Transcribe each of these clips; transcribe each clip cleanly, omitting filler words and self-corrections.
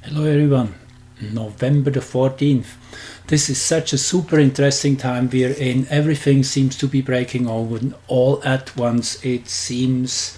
Hello everyone, November the 14th. This is such a super interesting time we're in. Everything seems to be breaking open all at once, it seems.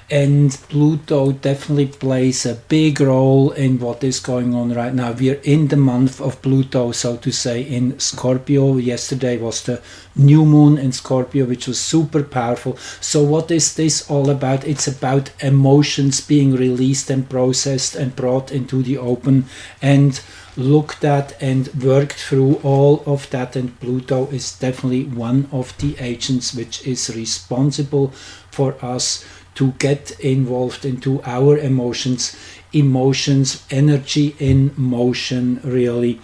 And Pluto definitely plays a big role in what is going on right now. We're in the month of Pluto, so to say, in Scorpio. Yesterday was the new moon in Scorpio, which was super powerful. So what is this all about? It's about emotions being released and processed and brought into the open and looked at and worked through all of that. And Pluto is definitely one of the agents which is responsible for us to get involved into our emotions, energy in motion, really.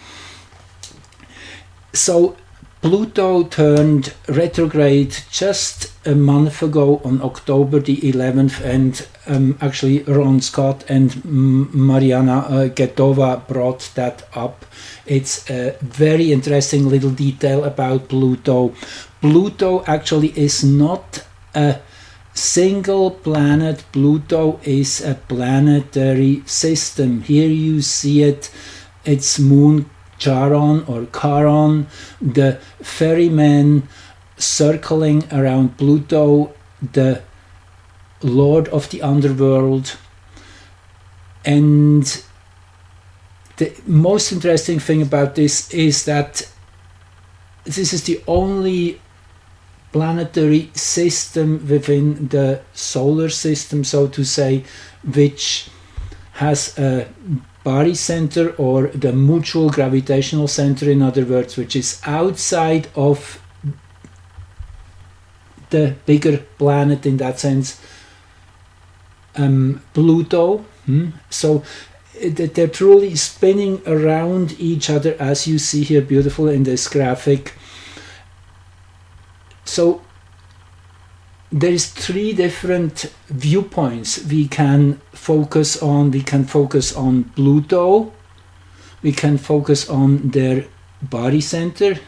So Pluto turned retrograde just a month ago on October the 11th, and actually Ron Scott and Mariana Getova brought that up. It's a very interesting little detail about Pluto. Pluto actually is not a single planet. Pluto is a planetary system. Here you see it. It's moon Charon or Charon, the ferryman circling around Pluto, the lord of the underworld. And the most interesting thing about this is that this is the only planetary system within the solar system, so to say, which has a barycenter, or the mutual gravitational center, in other words, which is outside of the bigger planet in that sense, Pluto. So they're truly spinning around each other, as you see here beautiful in this graphic. So there is three different viewpoints we can focus on. We can focus on Pluto, we can focus on their barycenter,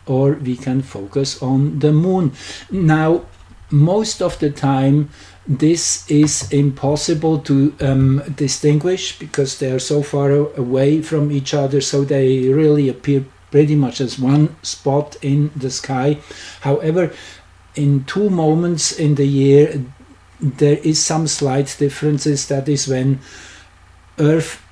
or we can focus on the moon. Now, most of the time this is impossible to distinguish, because they are so far away from each other, so they really appear pretty much as one spot in the sky. However, in two moments in the year there is some slight differences. That is when Earth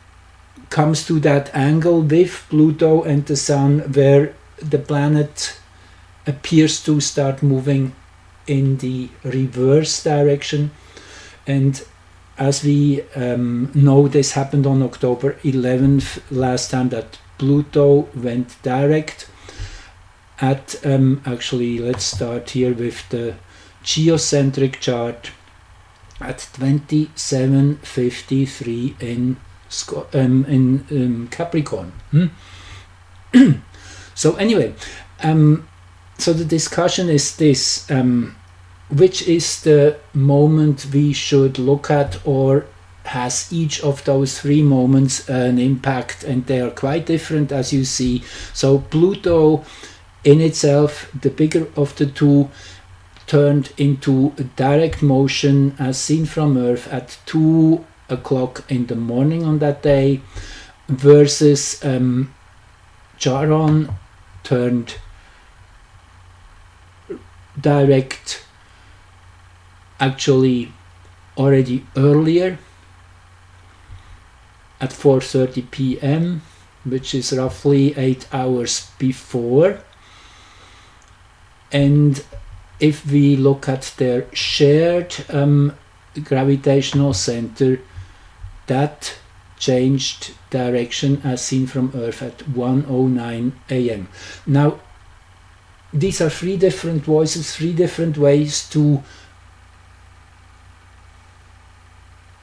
comes to that angle with Pluto and the Sun, where the planet appears to start moving in the reverse direction. And as we know, this happened on October 11th last time, that Pluto went direct at, actually let's start here with the geocentric chart, at 2753 in Capricorn. So anyway, so the discussion is this, which is the moment we should look at, or has each of those three moments an impact? And they are quite different, as you see. So Pluto in itself, the bigger of the two, turned into direct motion as seen from Earth at 2 o'clock in the morning on that day, versus Charon turned direct actually already earlier at 4:30 p.m., which is roughly 8 hours before. And if we look at their shared gravitational center, that changed direction as seen from Earth at 1:09 a.m. Now, these are three different voices, three different ways to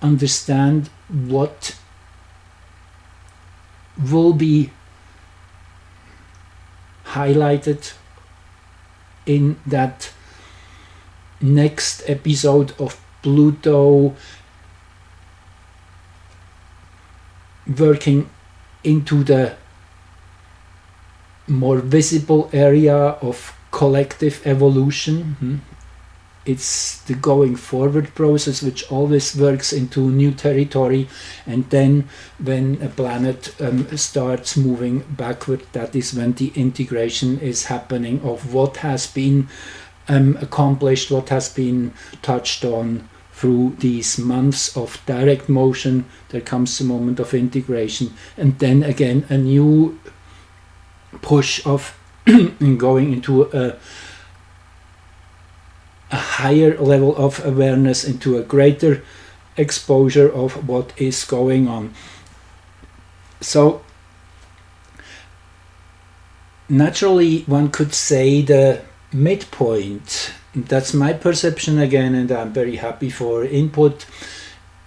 understand what will be highlighted in that next episode of Pluto working into the more visible area of collective evolution. it's the going forward process which always works into new territory, and then when a planet starts moving backward, that is when the integration is happening of what has been accomplished, what has been touched on through these months of direct motion. There comes a moment of integration, and then again a new push of going into a higher level of awareness, into a greater exposure of what is going on. So naturally one could say the midpoint, that's my perception again, and I'm very happy for input.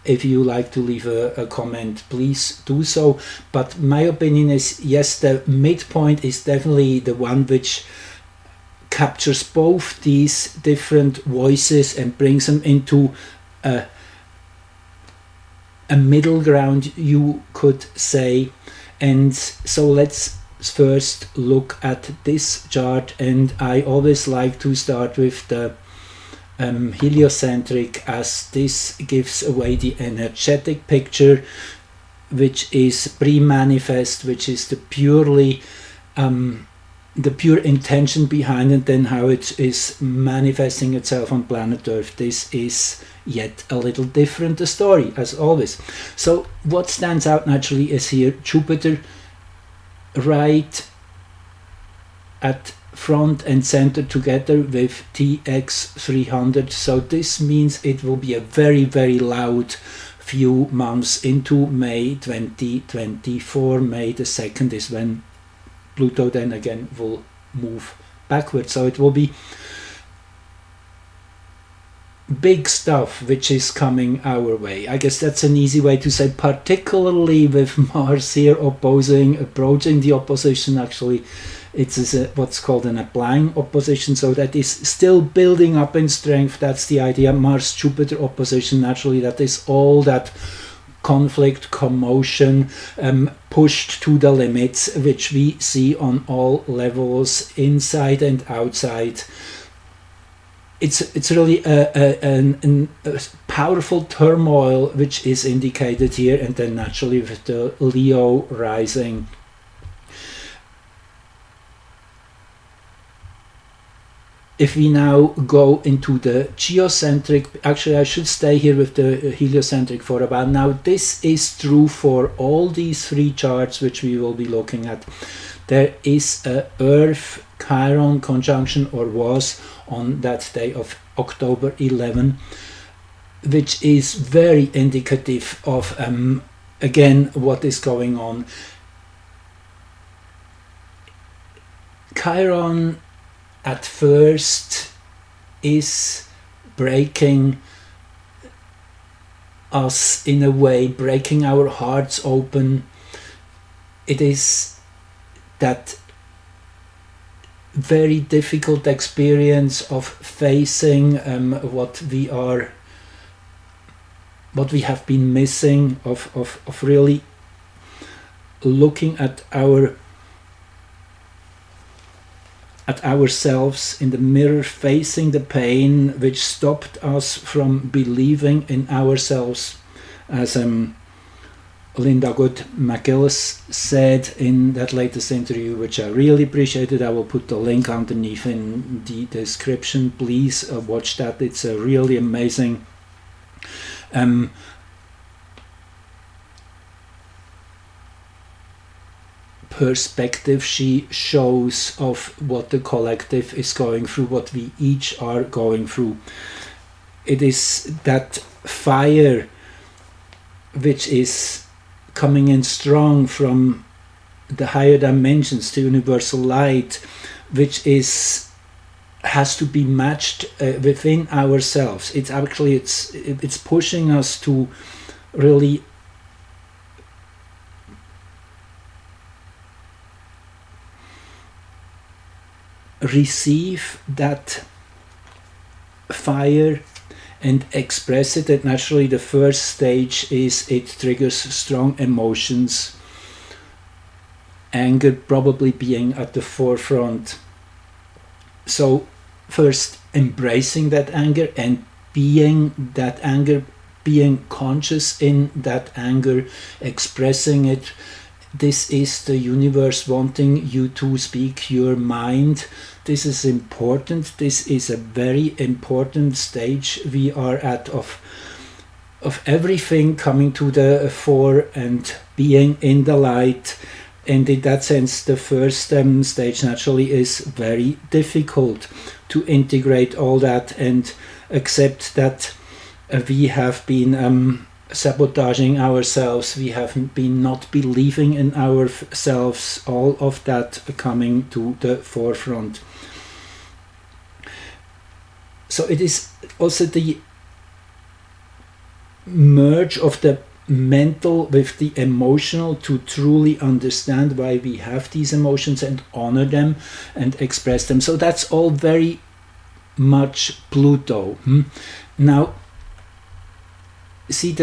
If you like to leave a comment, please do so. But my opinion is, yes, the midpoint is definitely the one which captures both these different voices and brings them into a middle ground, you could say. And so let's first look at this chart, and I always like to start with the heliocentric, as this gives away the energetic picture, which is pre-manifest, which is the purely the pure intention behind it, and how it is manifesting itself on planet Earth. This is yet a little different a story, as always. So what stands out naturally is here Jupiter right at front and center together with TX 300. So this means it will be a very, very loud few months into May 2024. May the 2nd is when Pluto then again will move backwards. So it will be big stuff which is coming our way. I guess that's an easy way to say, particularly with Mars here approaching the opposition. Actually, it's what's called an applying opposition, so that is still building up in strength. That's the idea. Mars-Jupiter opposition, naturally, that is all that conflict, commotion, pushed to the limits, which we see on all levels, inside and outside. It's really a powerful turmoil which is indicated here, and then naturally with the Leo rising. If we now go into the geocentric, actually I should stay here with the heliocentric for a while. Now this is true for all these three charts which we will be looking at. There is a Earth Chiron conjunction, or was on that day of October 11, which is very indicative of again what is going on. Chiron at first is breaking us in a way, breaking our hearts open. It is that very difficult experience of facing what we have been missing, of really looking at ourselves in the mirror, facing the pain which stopped us from believing in ourselves, as Linda Good McGillis said in that latest interview, which I really appreciated. I will put the link underneath in the description. Please watch that. It's a really amazing perspective she shows of what the collective is going through, what we each are going through. It is that fire which is coming in strong from the higher dimensions, the universal light, which has to be matched within ourselves. It's actually it's pushing us to really receive that fire and express it. And naturally the first stage is it triggers strong emotions, anger probably being at the forefront. So first embracing that anger and being that anger, being conscious in that anger, expressing it. This is the universe wanting you to speak your mind. This is important. This is a very important stage we are at of everything coming to the fore and being in the light. And in that sense, the first stage naturally is very difficult to integrate all that and accept that we have been sabotaging ourselves, we have been not believing in ourselves, all of that coming to the forefront. So it is also the merge of the mental with the emotional to truly understand why we have these emotions and honor them and express them. So that's all very much Pluto. Now, see,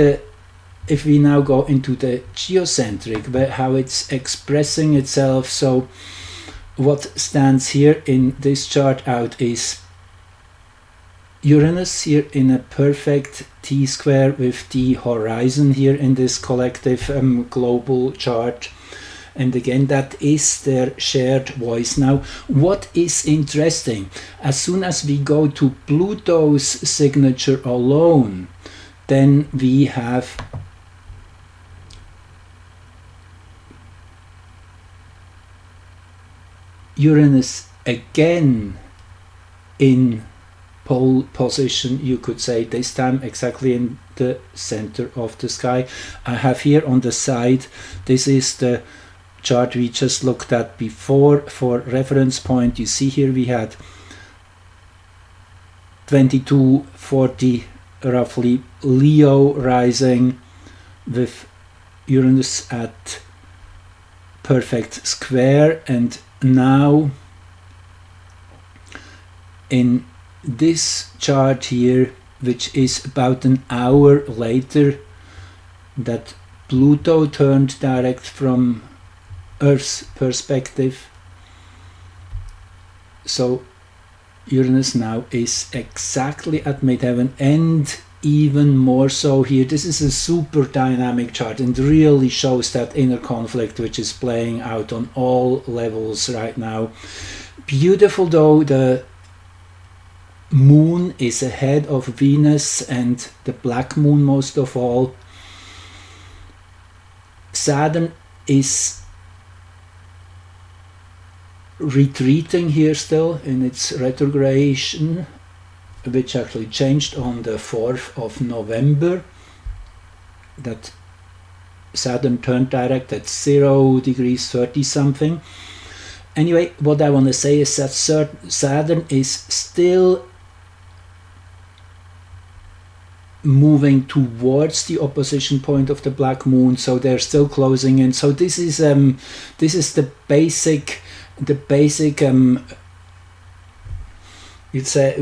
if we now go into the geocentric, how it's expressing itself. So what stands here in this chart out is Uranus here in a perfect T-square with the horizon here in this collective global chart. And again, that is their shared voice. Now, what is interesting, as soon as we go to Pluto's signature alone, then we have Uranus again in pole position, you could say, this time exactly in the center of the sky. I have here on the side, this is the chart we just looked at before for reference point. You see here we had 2240 roughly Leo rising with Uranus at perfect square, and now in this chart here, which is about an hour later, that Pluto turned direct from Earth's perspective. So Uranus now is exactly at midheaven, and even more so here. This is a super dynamic chart and really shows that inner conflict which is playing out on all levels right now. Beautiful though, the moon is ahead of Venus and the black moon most of all. Saturn is retreating here still in its retrogradation, which actually changed on the 4th of November. That Saturn turned direct at 0 degrees 30 something. Anyway, what I want to say is that Saturn is still moving towards the opposition point of the black moon, so they're still closing in. So this is the basic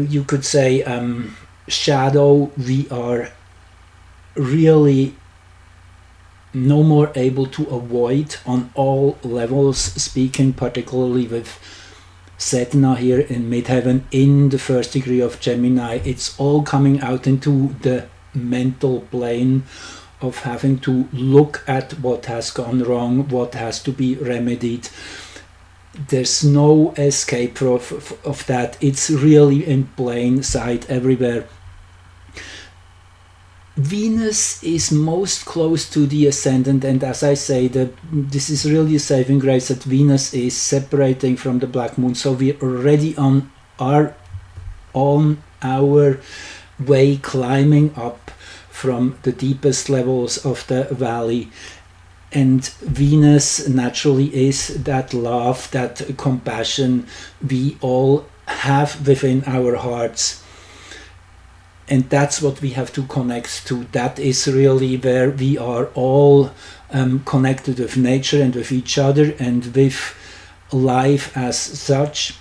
you could say shadow we are really no more able to avoid on all levels, speaking particularly with Sedna here in midheaven in the first degree of Gemini. It's all coming out into the mental plane of having to look at what has gone wrong, what has to be remedied. There's no escape of that. It's really in plain sight everywhere. Venus is most close to the ascendant, and as I say, this is really a saving grace that Venus is separating from the black moon, so we're already on our way climbing up from the deepest levels of the valley. And Venus naturally is that love, that compassion we all have within our hearts. And that's what we have to connect to. That is really where we are all connected with nature and with each other and with life as such,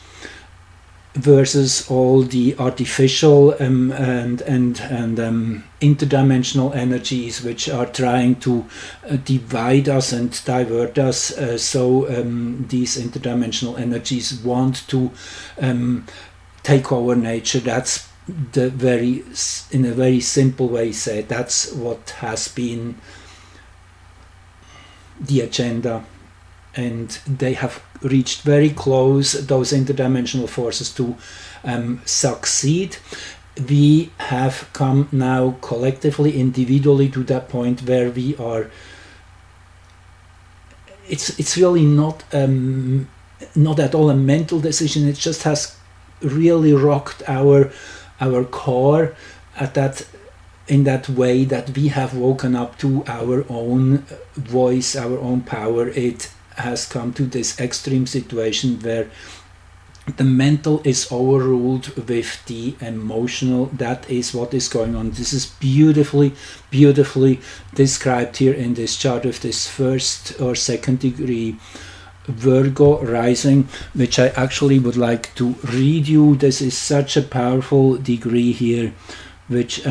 versus all the artificial and interdimensional energies which are trying to divide us and divert us. So these interdimensional energies want to take over nature. That's in a very simple way said, that's what has been the agenda, and they have reached very close, those interdimensional forces, to succeed. We have come now collectively, individually, to that point where we are. It's really not at all a mental decision. It just has really rocked our core in that way, that we have woken up to our own voice, our own power. It has come to this extreme situation where the mental is overruled with the emotional. That is what is going on. This is beautifully described here in this chart with this first or second degree Virgo rising, which I actually would like to read you. This is such a powerful degree here, which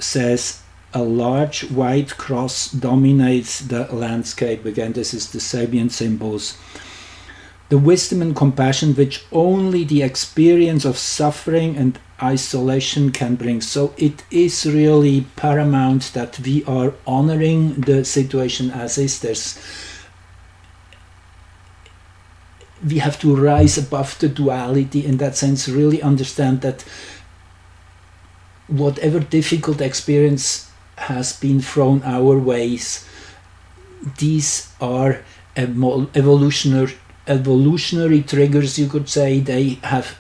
says, a large white cross dominates the landscape. Again, this is the Sabian symbols. The wisdom and compassion which only the experience of suffering and isolation can bring. So it is really paramount that we are honoring the situation as is. We have to rise above the duality, in that sense, really understand that whatever difficult experience has been thrown our ways, these are evolutionary triggers, you could say. They have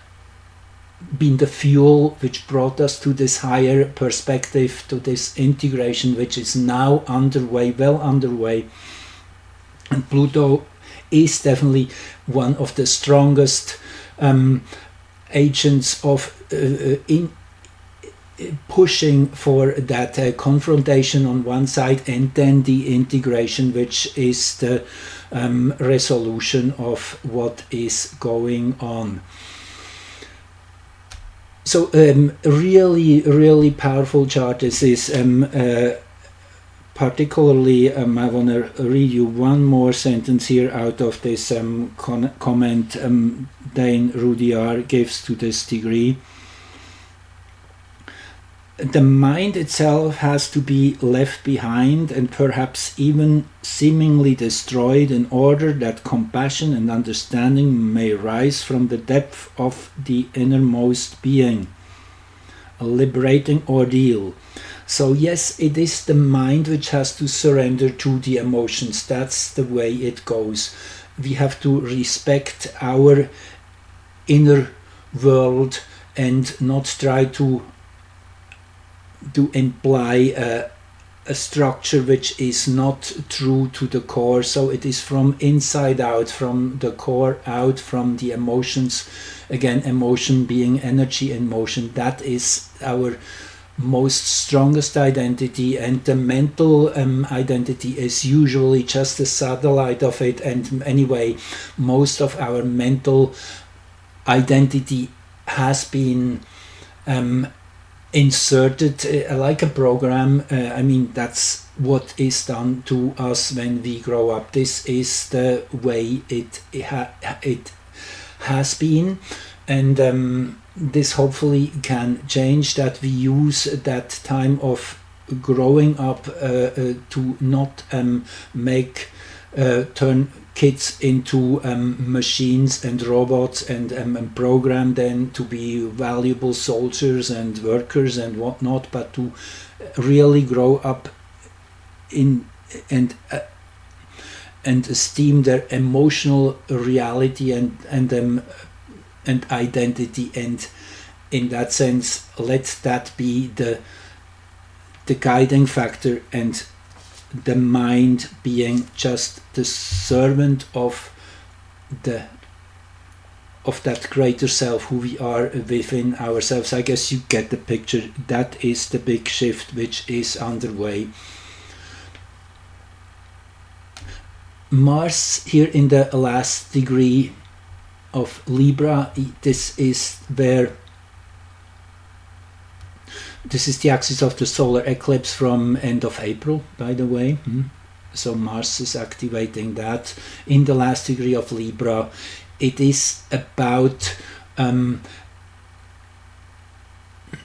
been the fuel which brought us to this higher perspective, to this integration, which is now well underway. And Pluto is definitely one of the strongest agents of in pushing for that confrontation on one side, and then the integration, which is the resolution of what is going on. So really powerful chart. This is particularly, I want to read you one more sentence here out of this comment Dane Rudyard gives to this degree. The mind itself has to be left behind and perhaps even seemingly destroyed in order that compassion and understanding may rise from the depth of the innermost being. A liberating ordeal. So yes, it is the mind which has to surrender to the emotions. That's the way it goes. We have to respect our inner world and not try to imply a structure which is not true to the core. So it is from inside out, from the core out, from the emotions. Again, emotion being energy in motion. That is our most strongest identity, and the mental identity is usually just a satellite of it. And anyway, most of our mental identity has been inserted like a program. I mean, that's what is done to us when we grow up. This is the way it has been, and this hopefully can change, that we use that time of growing up to not turn kids into machines and robots and program them to be valuable soldiers and workers and whatnot, but to really grow up in and esteem their emotional reality and identity, and in that sense let that be the guiding factor, and the mind being just the servant of that greater self who we are within ourselves. I guess you get the picture. That is the big shift which is underway. Mars here in the last degree of Libra, this is the axis of the solar eclipse from end of April, by the way. So Mars is activating that in the last degree of Libra. It is about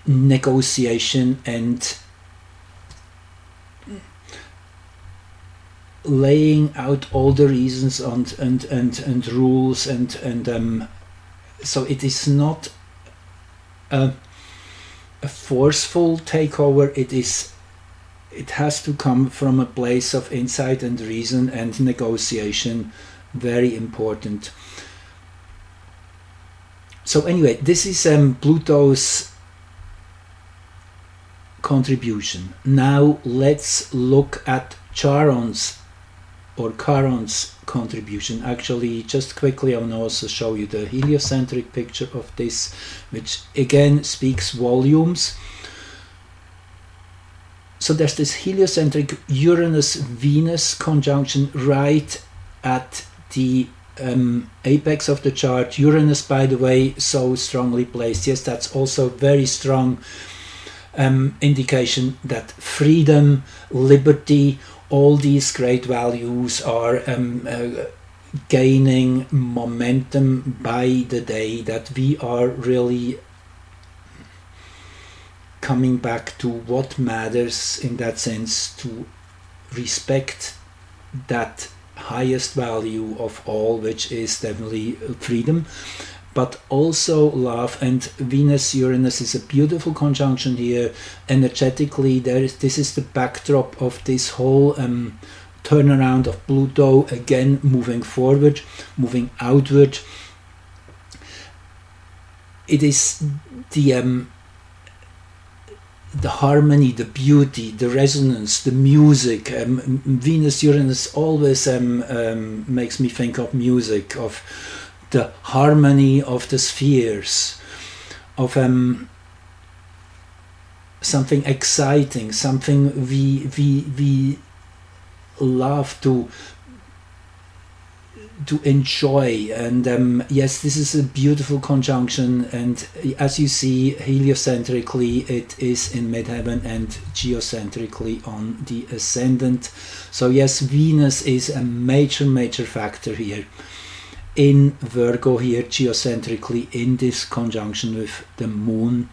negotiation and laying out all the reasons and rules and so it is not a forceful takeover. It has to come from a place of insight and reason and negotiation. Very important. So anyway, this is Pluto's contribution. Now let's look at Charon's contribution. Actually, just quickly, I will also show you the heliocentric picture of this, which again speaks volumes. So there's this heliocentric Uranus-Venus conjunction right at the apex of the chart. Uranus, by the way, so strongly placed. Yes, that's also very strong indication that freedom, liberty, all these great values are gaining momentum by the day, that we are really coming back to what matters, in that sense, to respect that highest value of all, which is definitely freedom, but also love. And Venus-Uranus is a beautiful conjunction here. Energetically, this is the backdrop of this whole turnaround of Pluto, again moving forward, moving outward. It is the harmony, the beauty, the resonance, the music. Venus-Uranus always makes me think of music, of the harmony of the spheres, of something exciting, something we love to enjoy. And yes, this is a beautiful conjunction, and as you see, heliocentrically it is in midheaven and geocentrically on the ascendant. So yes, Venus is a major factor here in Virgo, here geocentrically in this conjunction with the moon.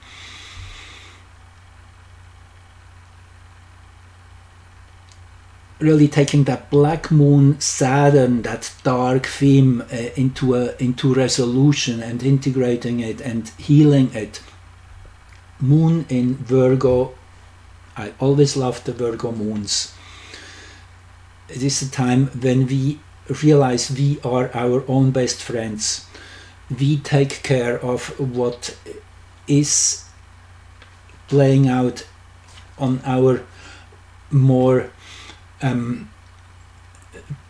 Really taking that black moon Saturn, that dark theme, into resolution and integrating it and healing it. Moon in Virgo, I always loved the Virgo moons. It is a time when we realize we are our own best friends. We take care of what is playing out on our more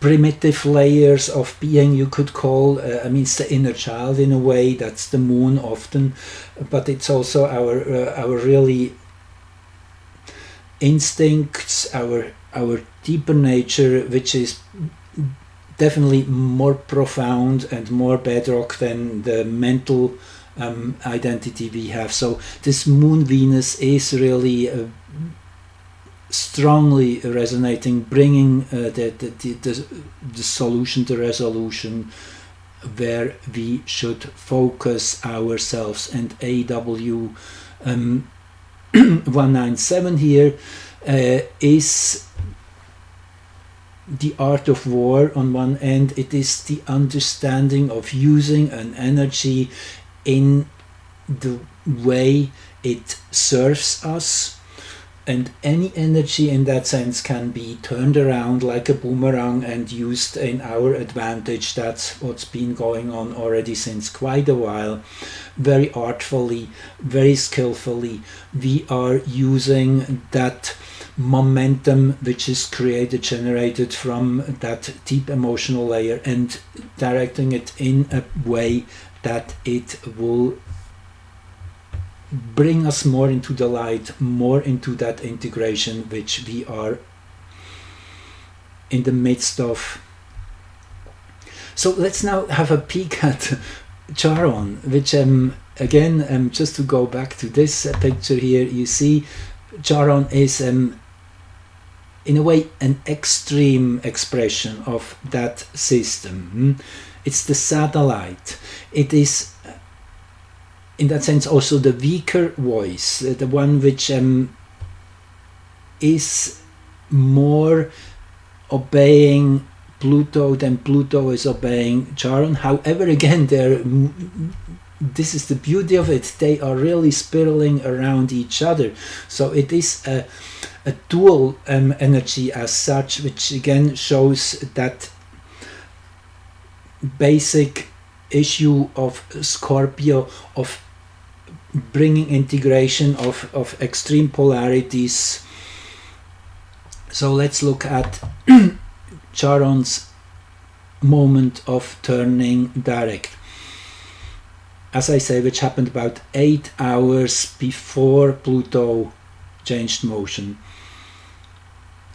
primitive layers of being, you could call. I mean, it's the inner child in a way. That's the moon often, but it's also our really instincts, our deeper nature, which is definitely more profound and more bedrock than the mental identity we have. So this moon Venus is really strongly resonating, bringing the solution, the resolution, where we should focus ourselves. And AW 197 here is the art of war. On one end, it is the understanding of using an energy in the way it serves us, and any energy in that sense can be turned around like a boomerang and used in our advantage. That's what's been going on already since quite a while. Very artfully, very skillfully, we are using that momentum which is generated from that deep emotional layer, and directing it in a way that it will bring us more into the light, more into that integration which we are in the midst of. So let's now have a peek at Charon, which again, just to go back to this picture here, you see Charon is in a way an extreme expression of that system. It's the satellite. It is in that sense also the weaker voice, the one which is more obeying Pluto than Pluto is obeying Charon. However, again, this is the beauty of it, they are really spiraling around each other, so it is a dual energy as such, which again shows that basic issue of Scorpio, of bringing integration of extreme polarities. So let's look at Charon's moment of turning direct, as I say, which happened about 8 hours before Pluto changed motion.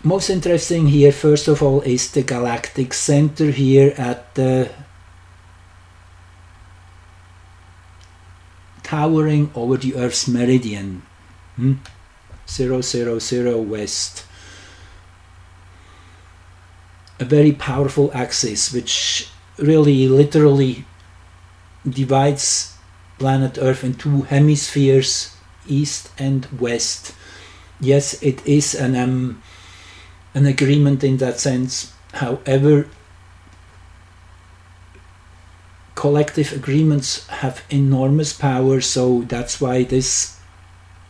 Most interesting here, first of all, is the galactic center here at the towering over the Earth's meridian, 000 west. A very powerful axis which really literally divides planet Earth in two hemispheres, east and west. Yes, it is an agreement in that sense. However, collective agreements have enormous power, so that's why this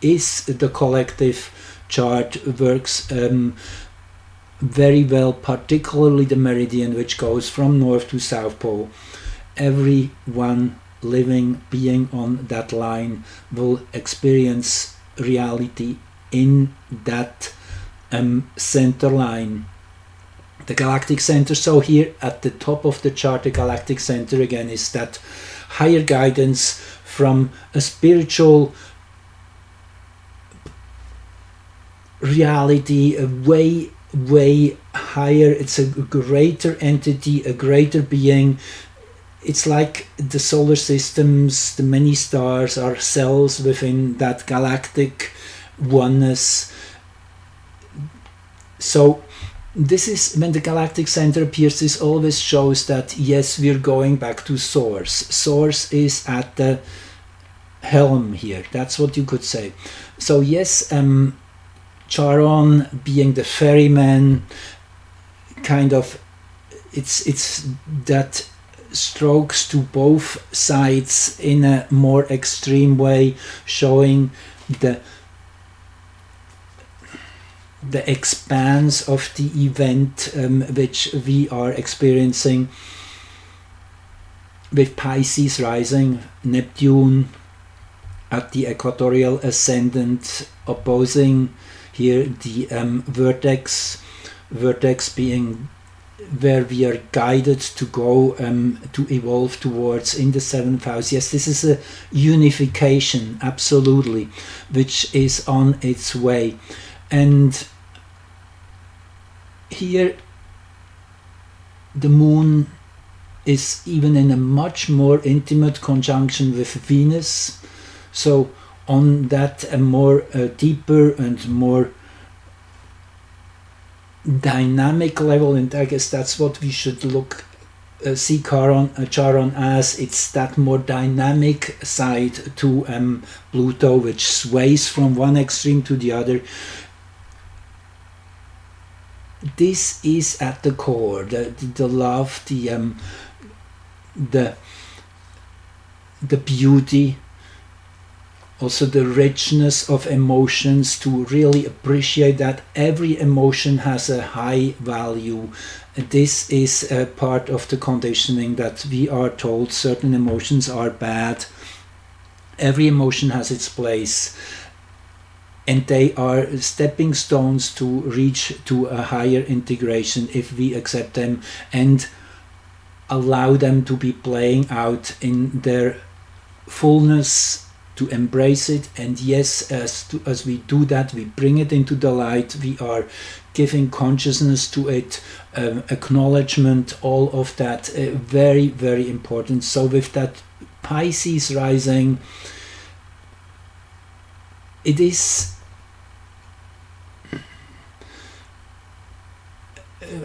is the collective chart works very well, particularly the meridian which goes from north to south pole. Everyone living being on that line will experience reality in that center line, the galactic center. So here at the top of the chart, the galactic center again is that higher guidance from a spiritual reality, a way higher. It's a greater entity, a greater being. It's like the solar systems, the many stars are cells within that galactic oneness. So this is when the galactic center appears, this always shows that yes, we're going back to source. Source is at the helm here, that's what you could say. So yes, Charon being the ferryman, kind of, it's that strokes to both sides in a more extreme way, showing the expanse of the event which we are experiencing, with Pisces rising, Neptune at the equatorial ascendant opposing here the vertex being where we are guided to go to evolve towards in the 7th house. Yes, this is a unification, absolutely, which is on its way. And here the moon is even in a much more intimate conjunction with Venus, so on that a more deeper and more dynamic level, and I guess that's what we should see Charon as. It's that more dynamic side to Pluto, which sways from one extreme to the other. This is at the core, the love, the beauty, also the richness of emotions, to really appreciate that every emotion has a high value. This is a part of the conditioning that we are told certain emotions are bad. Every emotion has its place, and they are stepping stones to reach to a higher integration if we accept them and allow them to be playing out in their fullness, to embrace it. And yes, as we do that, we bring it into the light, we are giving consciousness to it, acknowledgement, all of that, very, very important. So with that Pisces rising, it is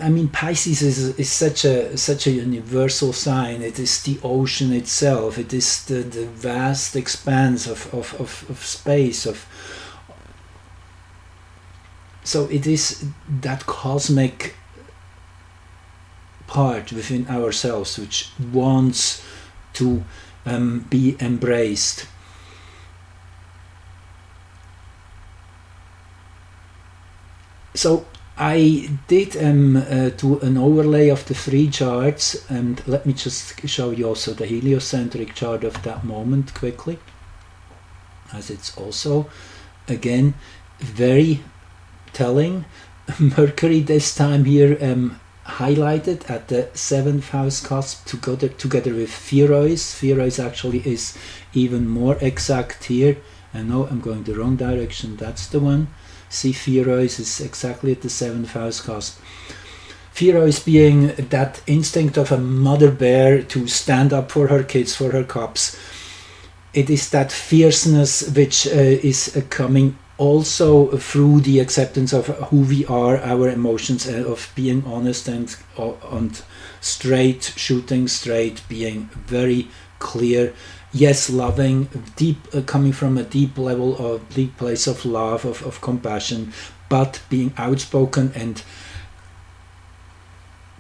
I mean, Pisces is such a universal sign. It is the ocean itself. It is the vast expanse of space. So it is that cosmic part within ourselves which wants to be embraced. So I did do an overlay of the 3 charts, and let me just show you also the heliocentric chart of that moment quickly, as it's also again very telling. Mercury this time here highlighted at the 7th house cusp together with Pherois. Pherois actually is even more exact here. I know I'm going the wrong direction, that's the one. See, Pherois is exactly at the 7th house cusp. Pherois being that instinct of a mother bear to stand up for her kids, for her cubs. It is that fierceness which is coming also through the acceptance of who we are, our emotions, of being honest and straight, shooting straight, being very clear. Yes, loving, deep, coming from a deep level of deep place of love, of compassion, but being outspoken and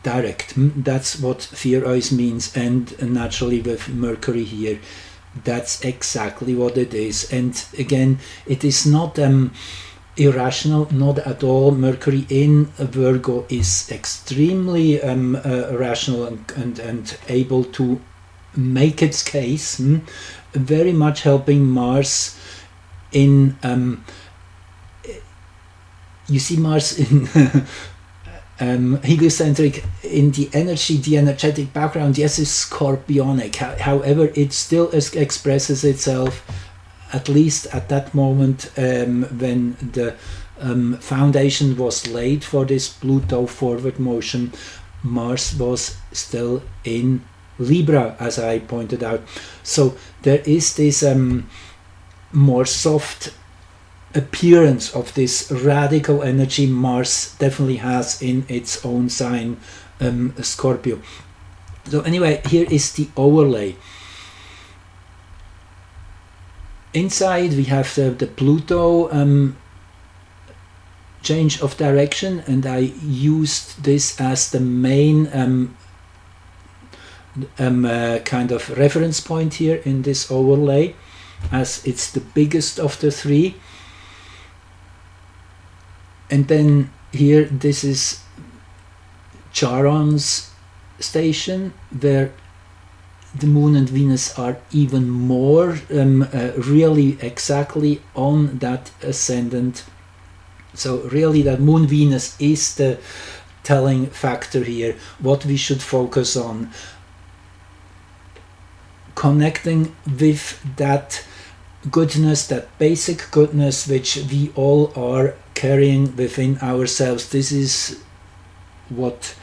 direct. That's what Pherois means, and naturally with Mercury here, that's exactly what it is. And again, it is not irrational, not at all. Mercury in Virgo is extremely rational and able to make its case, very much helping Mars in you see Mars in heliocentric in the energy, the energetic background. Yes, it's Scorpionic, however it still expresses itself, at least at that moment when the foundation was laid for this Pluto forward motion. Mars was still in Libra, as I pointed out. So there is this more soft appearance of this radical energy Mars definitely has in its own sign, Scorpio. So anyway, here is the overlay. Inside we have the Pluto change of direction, and I used this as the main kind of reference point here in this overlay, as it's the biggest of the 3. And then here, this is Charon's station, where the Moon and Venus are even more really exactly on that ascendant. So really that Moon Venus is the telling factor here, what we should focus on. Connecting with that goodness, that basic goodness which we all are carrying within ourselves. This is what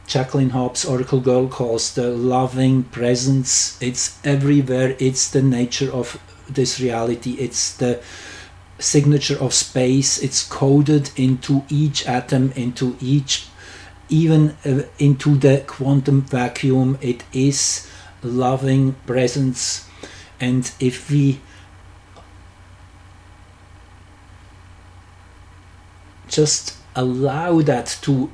Jacqueline Hobbs, Oracle Girl, calls the loving presence. It's everywhere. It's the nature of this reality. It's the signature of space. It's coded into each atom, into each, even into the quantum vacuum. It is loving presence. And if we just allow that to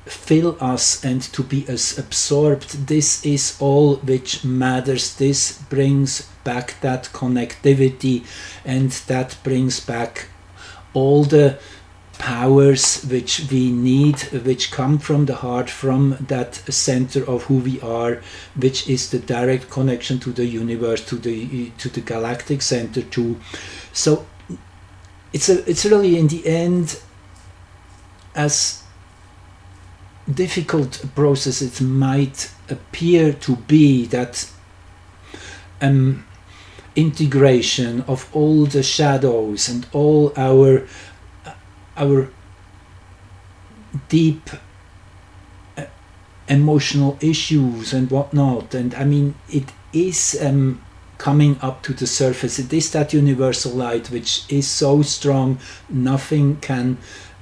fill us and to be as absorbed, this is all which matters. This brings back that connectivity, and that brings back all the powers which we need, which come from the heart, from that center of who we are, which is the direct connection to the universe, to the galactic center too. So it's really, in the end, as difficult a process it might appear to be, that integration of all the shadows and all our deep emotional issues and whatnot. And I mean, it is coming up to the surface. It is that universal light which is so strong, nothing can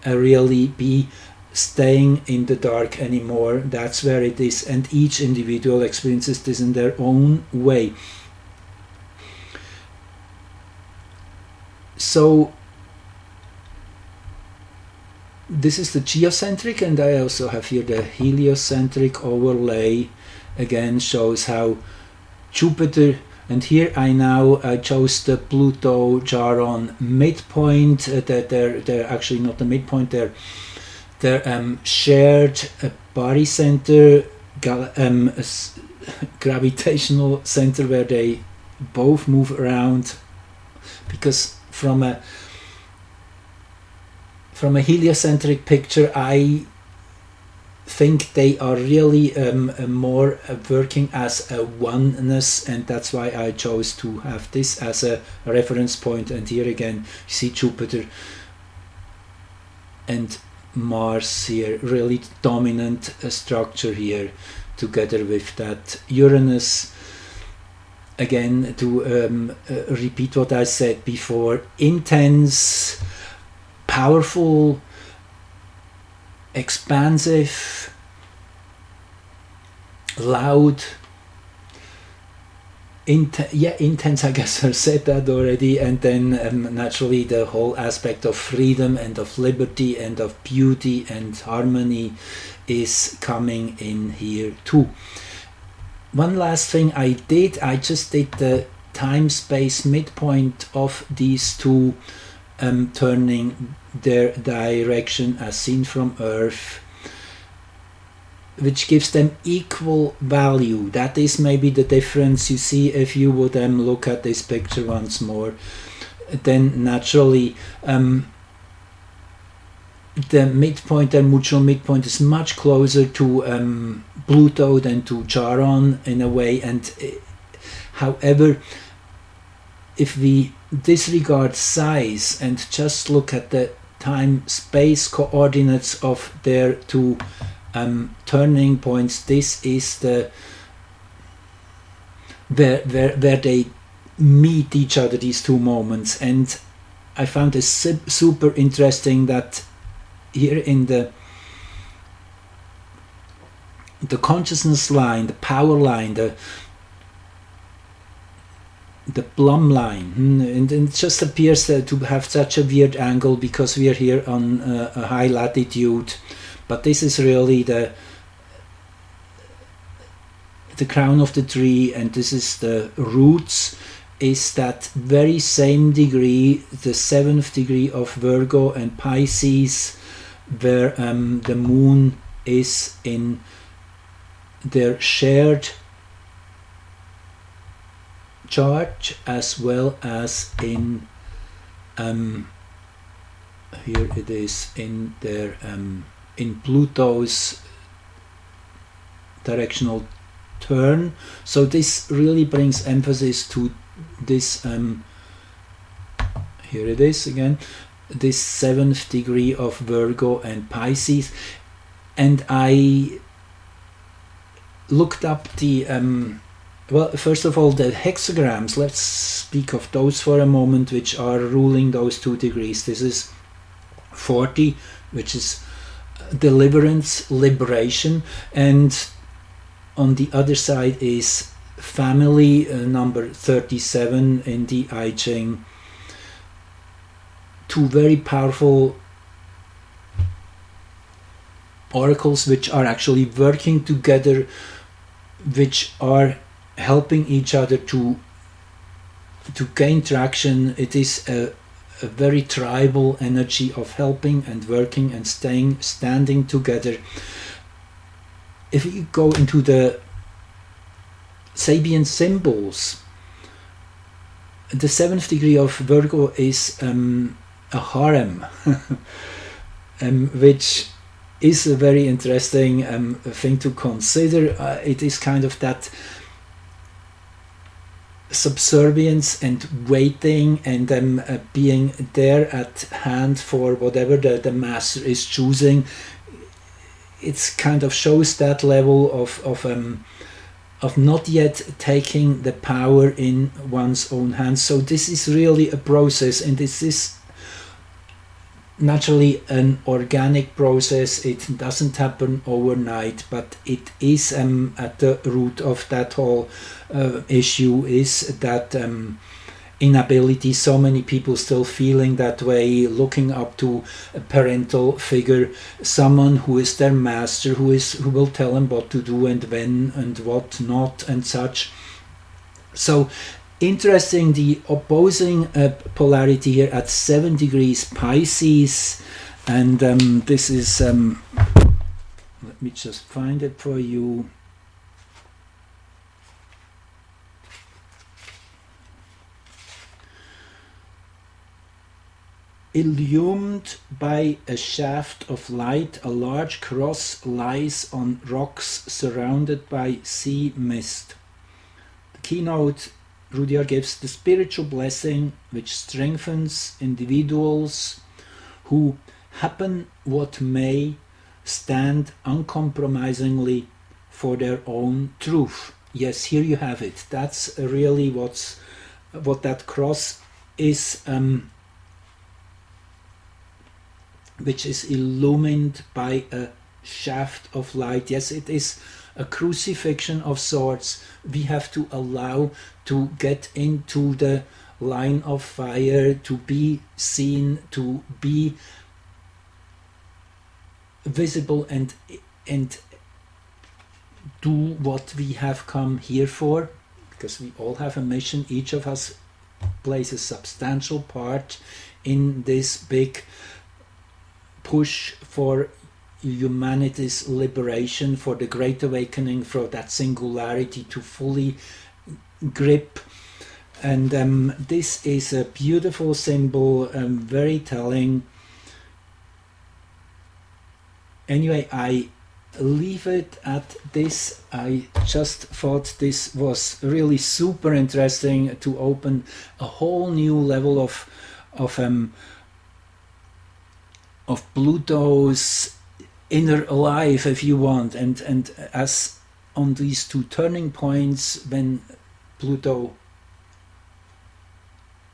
really be staying in the dark anymore. That's where it is, and each individual experiences this in their own way. So this is the geocentric, and I also have here the heliocentric overlay. Again, shows how Jupiter, and here I chose the Pluto Charon midpoint. They're actually not the midpoint. They're shared body center, gravitational center, where they both move around. Because from a heliocentric picture, I think they are really more working as a oneness, and that's why I chose to have this as a reference point. And here again, you see Jupiter and Mars here, really dominant structure here, together with that Uranus. Again, to repeat what I said before, intense, powerful, expansive, loud, intense, I guess I said that already, and then naturally the whole aspect of freedom and of liberty and of beauty and harmony is coming in here too. One last thing I just did the time-space midpoint of these two turning their direction as seen from Earth, which gives them equal value. That is maybe the difference you see if you would look at this picture once more. Then naturally the midpoint, the mutual midpoint, is much closer to Pluto than to Charon in a way. And however, if we disregard size and just look at the time-space coordinates of their two turning points, this is the where they meet each other, these two moments. And I found it super interesting that here in the consciousness line, the power line, the plumb line, and it just appears to have such a weird angle because we are here on a high latitude, but this is really the crown of the tree, and this is the roots, is that very same degree, the 7th degree of Virgo and Pisces, where the moon is in their shared chart, as well as in here it is in their in Pluto's directional turn. So this really brings emphasis to this here it is again, this 7th degree of Virgo and Pisces. And I looked up the well, first of all, the hexagrams. Let's speak of those for a moment, which are ruling those 2 degrees. This is 40, which is deliverance, liberation, and on the other side is family, number 37 in the I Ching. 2 very powerful oracles which are actually working together, which are helping each other to gain traction. It is a very tribal energy of helping and working and standing together. If you go into the Sabian symbols, the 7th degree of Virgo is a harem, which is a very interesting thing to consider. It is kind of that subservience and waiting and being there at hand for whatever the master is choosing. It's kind of shows that level of not yet taking the power in one's own hands. So this is really a process, and this is naturally an organic process. It doesn't happen overnight, but it is at the root of that whole issue is that inability. So many people still feeling that way, looking up to a parental figure, someone who is their master, who will tell them what to do and when and what not and such. So interesting, the opposing polarity here at 7 degrees Pisces, and this is let me just find it for you. Illumined by a shaft of light, a large cross lies on rocks surrounded by sea mist. The keynote Rudyard gives the spiritual blessing which strengthens individuals who, happen what may, stand uncompromisingly for their own truth. Yes, here you have it. That's really what that cross is, which is illumined by a shaft of light. Yes, it is a crucifixion of sorts. We have to allow to get into the line of fire, to be seen, to be visible, and do what we have come here for, because we all have a mission. Each of us plays a substantial part in this big push for humanity's liberation, for the Great Awakening, for that singularity to fully grip. And this is a beautiful symbol, very telling. Anyway, I leave it at this. I just thought this was really super interesting to open a whole new level of Pluto's inner life, if you want, and as on these two turning points when Pluto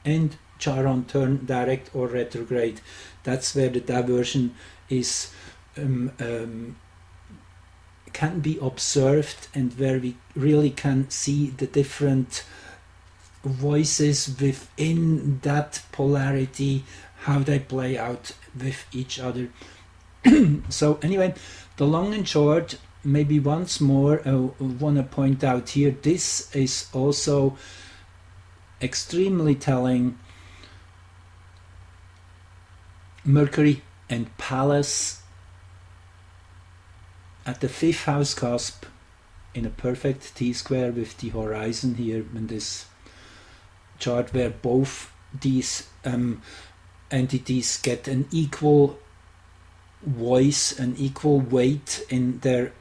and Charon turn direct or retrograde, that's where the diversion is can be observed, and where we really can see the different voices within that polarity, how they play out with each other. So anyway, the long and short, maybe once more I want to point out here, this is also extremely telling. Mercury and Pallas at the 5th house cusp in a perfect T-square with the horizon here in this chart, where both these entities get an equal voice, an equal weight in their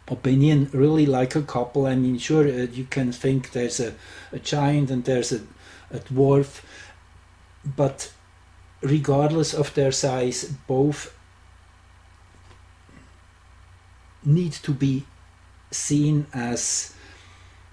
opinion, really like a couple. I mean, sure, you can think there's a giant and there's a dwarf, but regardless of their size, both need to be seen as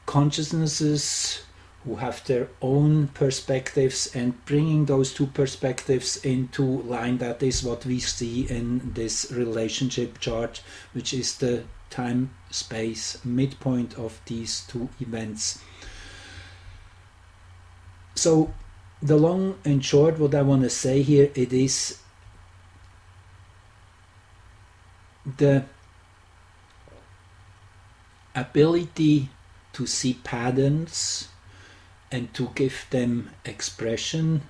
consciousnesses who have their own perspectives, and bringing those two perspectives into line. That is what we see in this relationship chart, which is the time-space midpoint of these two events. So the long and short, what I want to say here, it is the ability to see patterns and to give them expression,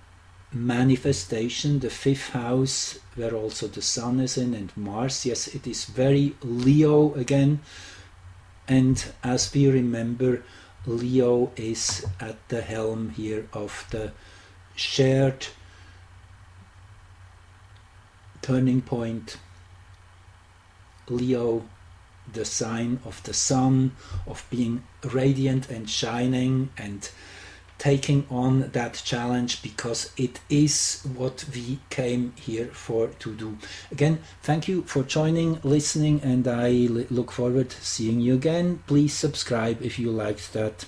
manifestation. The 5th house, where also the Sun is in, and Mars, yes, it is very Leo again. And as we remember, Leo is at the helm here of the shared turning point. Leo, the sign of the sun, of being radiant and shining and taking on that challenge, because it is what we came here for to do. Again, thank you for joining, listening, and I look forward to seeing you again. Please subscribe if you liked that.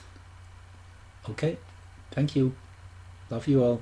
Okay, thank you. Love you all.